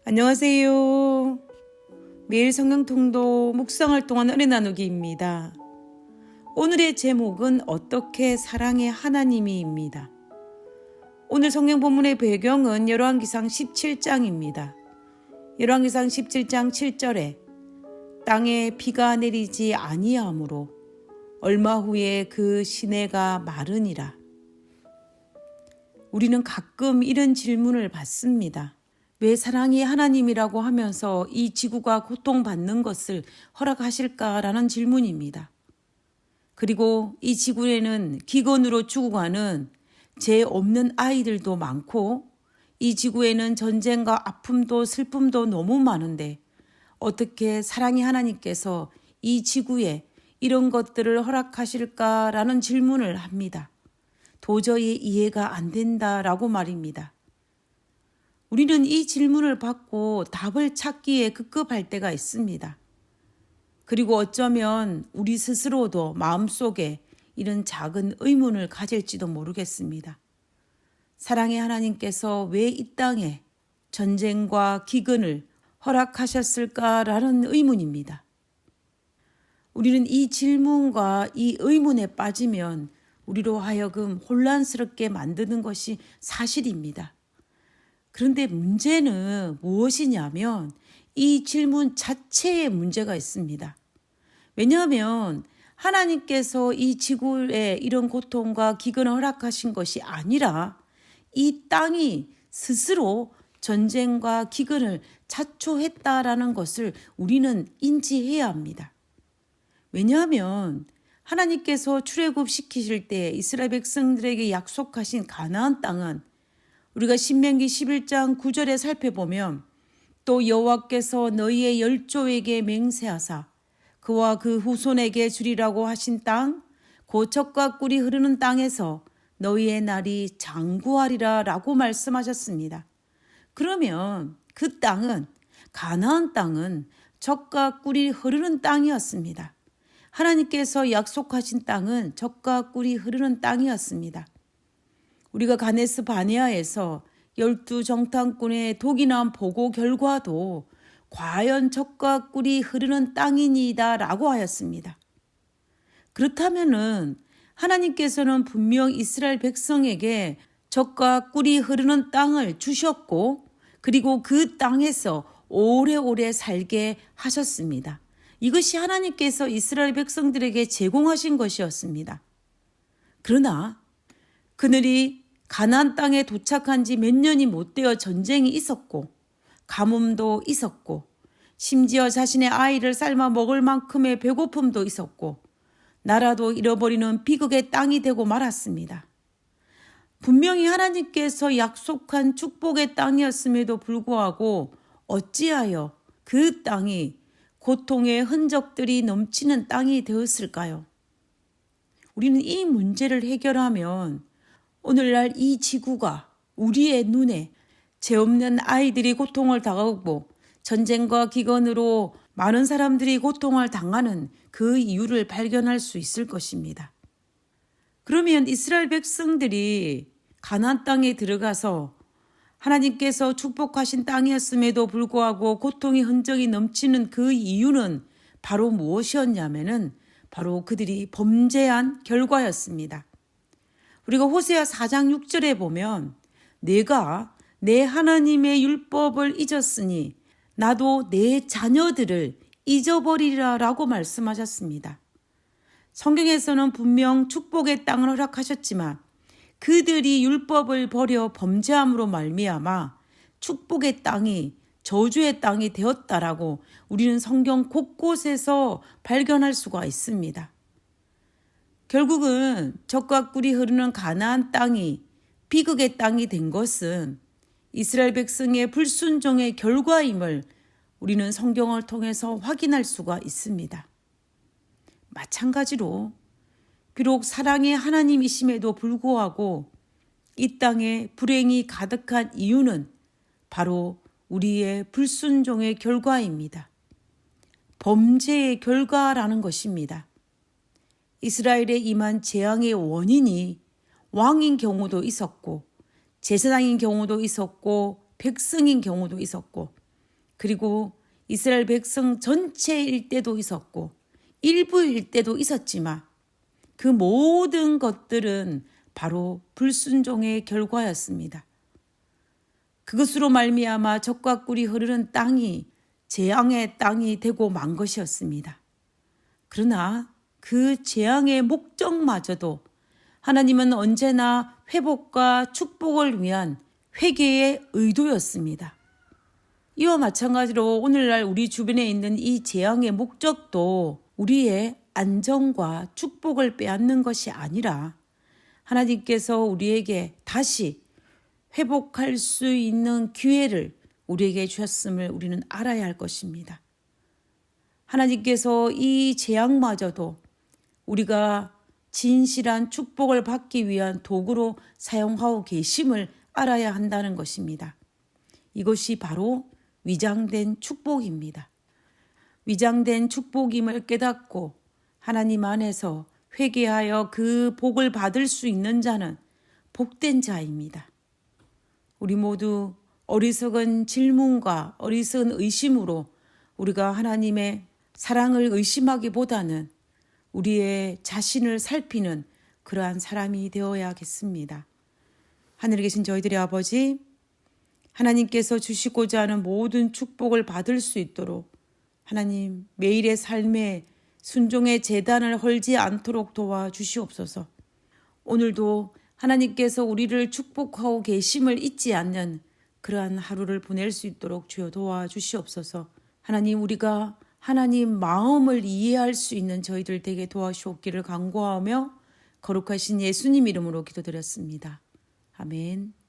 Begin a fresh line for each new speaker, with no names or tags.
안녕하세요. 매일 성경통독 묵상을 통한 은혜 나누기입니다. 오늘의 제목은 어떻게 사랑의 하나님이입니다. 오늘 성경 본문의 배경은 열왕기상 17장입니다. 열왕기상 17장 7절에 땅에 비가 내리지 아니하므로 얼마 후에 그 시내가 마르니라. 우리는 가끔 이런 질문을 받습니다. 왜 사랑이 하나님이라고 하면서 이 지구가 고통받는 것을 허락하실까라는 질문입니다. 그리고 이 지구에는 기근으로 죽어가는 죄 없는 아이들도 많고 이 지구에는 전쟁과 아픔도 슬픔도 너무 많은데 어떻게 사랑의 하나님께서 이 지구에 이런 것들을 허락하실까라는 질문을 합니다. 도저히 이해가 안 된다라고 말입니다. 우리는 이 질문을 받고 답을 찾기에 급급할 때가 있습니다. 그리고 어쩌면 우리 스스로도 마음속에 이런 작은 의문을 가질지도 모르겠습니다. 사랑의 하나님께서 왜 이 땅에 전쟁과 기근을 허락하셨을까라는 의문입니다. 우리는 이 질문과 이 의문에 빠지면 우리로 하여금 혼란스럽게 만드는 것이 사실입니다. 그런데 문제는 무엇이냐면 이 질문 자체에 문제가 있습니다. 왜냐하면 하나님께서 이 지구에 이런 고통과 기근을 허락하신 것이 아니라 이 땅이 스스로 전쟁과 기근을 자초했다라는 것을 우리는 인지해야 합니다. 왜냐하면 하나님께서 출애굽시키실 때 이스라엘 백성들에게 약속하신 가나안 땅은 우리가 신명기 11장 9절에 살펴보면 또 여호와께서 너희의 열조에게 맹세하사 그와 그 후손에게 주리라고 하신 땅 곧 젖과 꿀이 흐르는 땅에서 너희의 날이 장구하리라 라고 말씀하셨습니다. 그러면 그 땅은 가나안 땅은 젖과 꿀이 흐르는 땅이었습니다. 하나님께서 약속하신 땅은 젖과 꿀이 흐르는 땅이었습니다. 우리가 가네스 바네아에서 12정탐꾼의 독이 난 보고 결과도 과연 젖과 꿀이 흐르는 땅이니이다 라고 하였습니다. 그렇다면 하나님께서는 분명 이스라엘 백성에게 젖과 꿀이 흐르는 땅을 주셨고 그리고 그 땅에서 오래오래 살게 하셨습니다. 이것이 하나님께서 이스라엘 백성들에게 제공하신 것이었습니다. 그러나 그들이 가나안 땅에 도착한 지 몇 년이 못 되어 전쟁이 있었고 가뭄도 있었고 심지어 자신의 아이를 삶아 먹을 만큼의 배고픔도 있었고 나라도 잃어버리는 비극의 땅이 되고 말았습니다. 분명히 하나님께서 약속한 축복의 땅이었음에도 불구하고 어찌하여 그 땅이 고통의 흔적들이 넘치는 땅이 되었을까요? 우리는 이 문제를 해결하면 오늘날 이 지구가 우리의 눈에 죄 없는 아이들이 고통을 당하고 전쟁과 기근으로 많은 사람들이 고통을 당하는 그 이유를 발견할 수 있을 것입니다. 그러면 이스라엘 백성들이 가나안 땅에 들어가서 하나님께서 축복하신 땅이었음에도 불구하고 고통의 흔적이 넘치는 그 이유는 바로 무엇이었냐면은 바로 그들이 범죄한 결과였습니다. 우리가 호세아 4장 6절에 보면 내가 내 하나님의 율법을 잊었으니 나도 내 자녀들을 잊어버리리라 라고 말씀하셨습니다. 성경에서는 분명 축복의 땅을 허락하셨지만 그들이 율법을 버려 범죄함으로 말미암아 축복의 땅이 저주의 땅이 되었다라고 우리는 성경 곳곳에서 발견할 수가 있습니다. 결국은 젖과 꿀이 흐르는 가나안 땅이 비극의 땅이 된 것은 이스라엘 백성의 불순종의 결과임을 우리는 성경을 통해서 확인할 수가 있습니다. 마찬가지로 비록 사랑의 하나님이심에도 불구하고 이 땅에 불행이 가득한 이유는 바로 우리의 불순종의 결과입니다. 범죄의 결과라는 것입니다. 이스라엘에 임한 재앙의 원인이 왕인 경우도 있었고 제사장인 경우도 있었고 백성인 경우도 있었고 그리고 이스라엘 백성 전체일 때도 있었고 일부일 때도 있었지만 그 모든 것들은 바로 불순종의 결과였습니다. 그것으로 말미암아 젖과 꿀이 흐르는 땅이 재앙의 땅이 되고 만 것이었습니다. 그러나 그 재앙의 목적마저도 하나님은 언제나 회복과 축복을 위한 회개의 의도였습니다. 이와 마찬가지로 오늘날 우리 주변에 있는 이 재앙의 목적도 우리의 안정과 축복을 빼앗는 것이 아니라 하나님께서 우리에게 다시 회복할 수 있는 기회를 우리에게 주셨음을 우리는 알아야 할 것입니다. 하나님께서 이 재앙마저도 우리가 진실한 축복을 받기 위한 도구로 사용하고 계심을 알아야 한다는 것입니다. 이것이 바로 위장된 축복입니다. 위장된 축복임을 깨닫고 하나님 안에서 회개하여 그 복을 받을 수 있는 자는 복된 자입니다. 우리 모두 어리석은 질문과 어리석은 의심으로 우리가 하나님의 사랑을 의심하기보다는 우리의 자신을 살피는 그러한 사람이 되어야겠습니다. 하늘에 계신 저희들의 아버지, 하나님께서 주시고자 하는 모든 축복을 받을 수 있도록 하나님 매일의 삶에 순종의 제단을 헐지 않도록 도와주시옵소서. 오늘도 하나님께서 우리를 축복하고 계심을 잊지 않는 그러한 하루를 보낼 수 있도록 주여 도와주시옵소서. 하나님, 우리가 하나님 마음을 이해할 수 있는 저희들 되게 도와주옵기를 간구하며 거룩하신 예수님 이름으로 기도드렸습니다. 아멘.